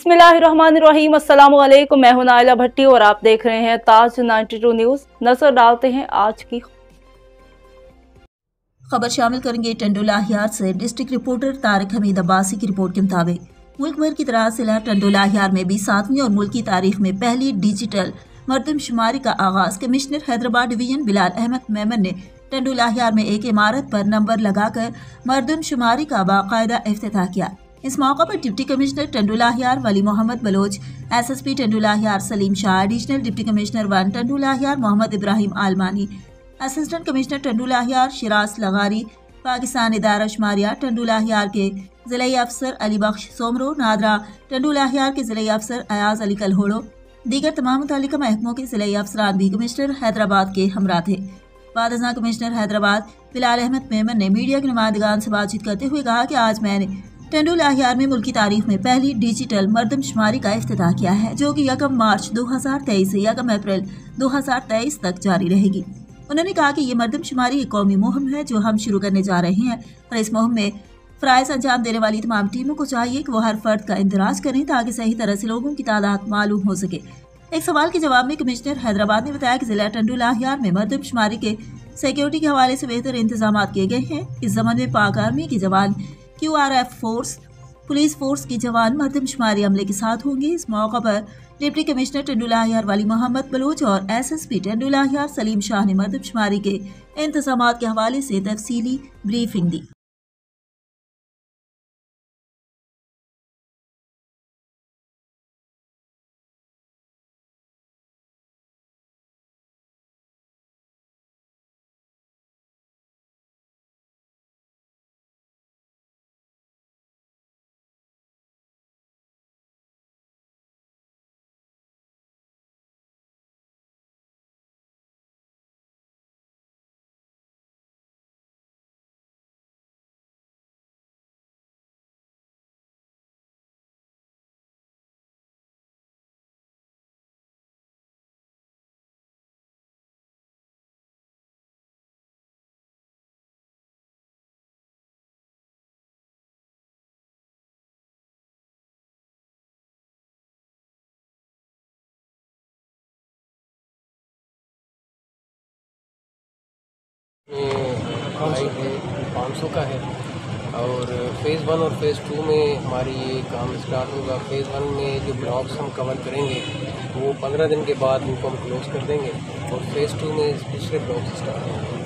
बिस्मिल्लाहिर्रहमानिर्रहीम। अस्सलाम वालेकुम। मैं हूं नाइला भट्टी और आप देख रहे हैं ताज 92 न्यूज़। नजर डालते हैं आज की खबर। शामिल करेंगे टंडोला हियार से डिस्ट्रिक्ट रिपोर्टर तारिक हमीद अब्बासी की रिपोर्ट के मुताबिक मुल्क भर की तरह जिला टंडोला हियार में भी 7वीं और मुल्क की तारीख में पहली डिजिटल मरदमशुमारी का आगाज कमिश्नर हैदराबाद डिवीजन बिलाल अहमद मेमन ने टंडोला हियार में एक इमारत पर नंबर लगाकर मरदमशुमारी का बाकायदा इफ्तिताह किया। इस मौका पर deputy commissioner Tando Allahyar Wali Mohammad Baloch, SSP Tando Allahyar Salim Shah, additional deputy commissioner 1 Tando Allahyar Mohammad Ibrahim Almani, assistant commissioner Tando Allahyar Shiraz Lagari, Pakistan इदारा शुमारिया टंडोला हियार के जिला अफसर अली बख्श सोमरो, नादरा टंडोला हियार के जिला अफसर अयाज अली कलहोड़ो, दीगर तमाम मुतालिका महकमों के जिला अफसरान भी कमिश्नर हैदराबाद के हमरा थे। बाद कमिश्नर हैदराबाद बिलाल अहमद मेमन ने मीडिया के नुमाइंदगान से बातचीत करते हुए कहा कि आज मैंने टंडोला हियार में मुल्क की तारीख में पहली डिजिटल मरदमशुमारी का इफ्तिताह किया है, जो कि 1 मार्च 2023 से 1 अप्रैल 2023 तक जारी रहेगी। उन्होंने कहा कि ये मरदमशुमारी एक कौमी मुहिम है जो हम शुरू करने जा रहे हैं और इस मुहिम में फ़राइज़ अंजाम देने वाली तमाम टीमों को चाहिए कि वो हर फर्द का इंदराज करें ताकि सही तरह से लोगों की तादाद मालूम हो सके। एक सवाल के जवाब में कमिश्नर हैदराबाद ने बताया कि जिला टंडोला हियार में मरदमशुमारी के सिक्योरिटी के हवाले से बेहतर इंतजाम किए गए हैं। इस जमाने में पाक आर्मी के जवान, QRF फोर्स, पुलिस फोर्स के जवान मरदमशुमारी अमले के साथ होंगे। इस मौका पर deputy commissioner Tando Allahyar Wali Mohammad Bloch और SSP टंडोला हियार सलीम शाह ने मरदमशुमारी के इंतजामात के हवाले से तफसीली ब्रीफिंग दी। ये 500 का है और फ़ेज़ 1 और फ़ेज़ 2 में हमारी ये काम स्टार्ट होगा। फ़ेज़ 1 में जो ब्लॉक्स हम कवर करेंगे वो 15 दिन के बाद उनको हम क्लोज़ कर देंगे और फ़ेज़ 2 में दूसरे ब्लॉक स्टार्ट होंगे।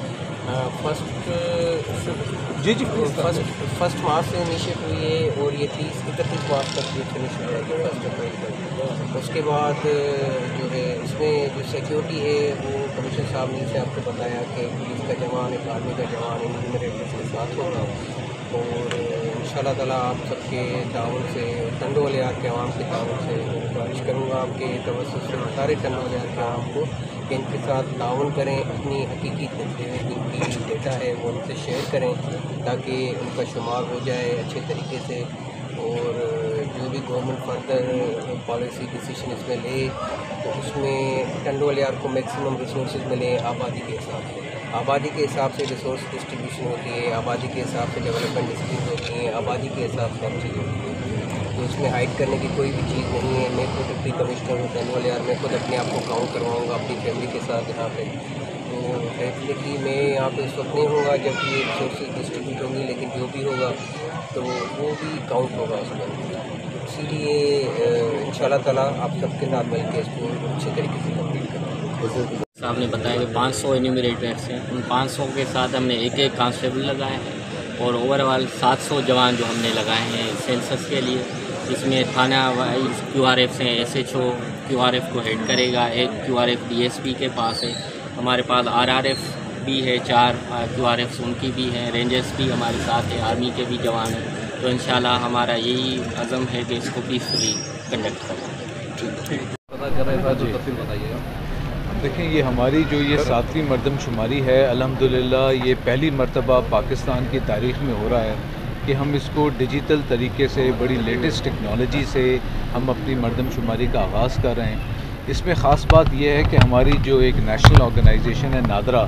फर्स्ट मार्च से इनिशिएट हुई है और ये 31 मार्च तक ये फिनिश हो जाएगी 1 अप्रैल तक। उसके बाद जो है इसमें जो सिक्योरिटी है वो कमिश्नर साहब ने से आपको बताया कि पुलिस का जवान, एक आर्मी का जवान इनमेरेटर्स के साथ होगा और इंशाल्लाह ताला आप सबके ताउन से, टंडोला हियार के आवाम के ताउन से गुजारिश करूँगा आपके तवज्जुह से सारे टंडोला हियार के आवाम को कि इनके साथ ताउन करें, अपनी हकीकी जिनकी डेटा है वो उनसे शेयर करें ताकि उनका शुमार हो जाए अच्छे तरीके से और जो भी गवर्नमेंट फर्दर पॉलिसी डिसीजन इसमें ले तो उसमें टंडोला हियार को मैक्सिमम रिसोर्स मिले। आबादी के हिसाब से रिसोर्स डिस्ट्रीब्यूशन होती है, आबादी के हिसाब से डेवलपमेंट डिसीजन होती हैं, आबादी के हिसाब से हर चीज़ होती है। तो इसमें हाइड करने की कोई भी चीज़ नहीं है। मैं खुद डिप्टी कमिश्नर हूँ टंडोला हियार, मैं खुद अपने आप को काउंट करवाऊँगा अपनी फैमिली के साथ यहाँ पे। तो डेफिनेटली मैं यहाँ पे उस वक्त नहीं होगा जब ये रिसोर्स डिस्ट्रीब्यूट होंगी, लेकिन जो भी होगा तो वो भी काउंट होगा उसमें। इसीलिए इंशाल्लाह ताला आप सबके साथ मिल के इसको अच्छे तरीके से कंप्लीट करेंगे। साहब ने बताया कि 500 एन्यूमरेटर्स हैं, उन 500 के साथ हमने एक कांस्टेबल लगाए हैं और ओवरऑल 700 जवान जो हमने लगाए हैं सेंसस के लिए। इसमें थाना वाइज QRF हैं, SHO QRF को हेड करेगा, एक QRF DSP के पास है, हमारे पास RRF भी है, 4 QRFs उनकी भी हैं, रेंजर्स भी हमारे साथ है, आर्मी के भी जवान हैं। तो इंशाल्लाह हमारा यही अज़म है कि इसको पीसफुली कंडक्ट करें। पता कर रहा था जो तफसील बताइएगा। देखें, ये हमारी जो ये 7वीं मरदमशुमारी है, अल्हम्दुलिल्लाह ये पहली मरतबा पाकिस्तान की तारीख़ में हो रहा है कि हम इसको डिजिटल तरीके से, बड़ी लेटेस्ट टेक्नोलॉजी से हम अपनी मरदमशुमारी का आगाज़ कर रहे हैं। इसमें ख़ास बात यह है कि हमारी जो एक नेशनल ऑर्गेनाइजेशन है नादरा,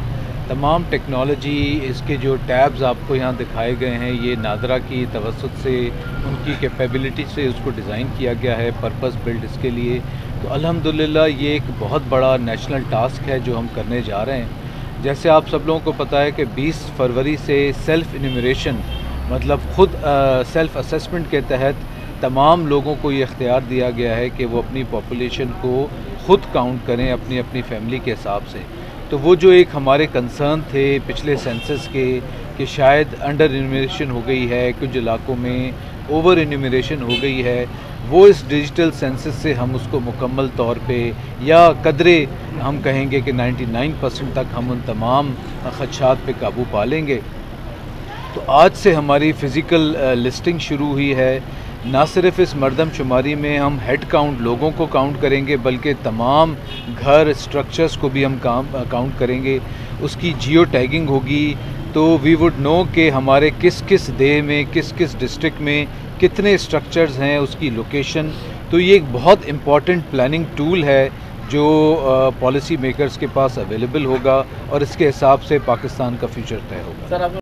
तमाम टेक्नोलॉजी, इसके जो टैब्स आपको यहाँ दिखाए गए हैं, ये नादरा की तवज्जुह से, उनकी कैपेबिलिटी से उसको डिज़ाइन किया गया है, पर्पस बिल्ड इसके लिए। तो अल्हम्दुलिल्लाह ये एक बहुत बड़ा नेशनल टास्क है जो हम करने जा रहे हैं। जैसे आप सब लोगों को पता है कि 20 फरवरी से सेल्फ़ इन्यूमरेशन, मतलब ख़ुद सेल्फ़ असेसमेंट के तहत तमाम लोगों को ये इख्तियार दिया गया है कि वो अपनी पॉपुलेशन को ख़ुद काउंट करें अपनी अपनी फैमिली के हिसाब से। तो वो जो एक हमारे कंसर्न थे पिछले सेंसस के कि शायद अंडर इन्यूमरेशन हो गई है, कुछ इलाकों में ओवर इन्यूमरेशन हो गई है, वो इस डिजिटल सेंसस से हम उसको मुकम्मल तौर पे या कदरे हम कहेंगे कि 99% तक हम उन तमाम खदशात पे काबू पा लेंगे। तो आज से हमारी फ़िज़िकल लिस्टिंग शुरू हुई है। ना सिर्फ इस मरदमशुमारी में हम हेड काउंट लोगों को काउंट करेंगे, बल्कि तमाम घर स्ट्रक्चर्स को भी हम काउंट करेंगे। उसकी जियो टैगिंग होगी, तो वी वुड नो कि हमारे किस किस देह में, किस किस डिस्ट्रिक्ट में कितने स्ट्रक्चर्स हैं, उसकी लोकेशन। तो ये एक बहुत इम्पॉर्टेंट प्लानिंग टूल है जो पॉलिसी मेकर्स के पास अवेलेबल होगा और इसके हिसाब से पाकिस्तान का फ्यूचर तय होगा।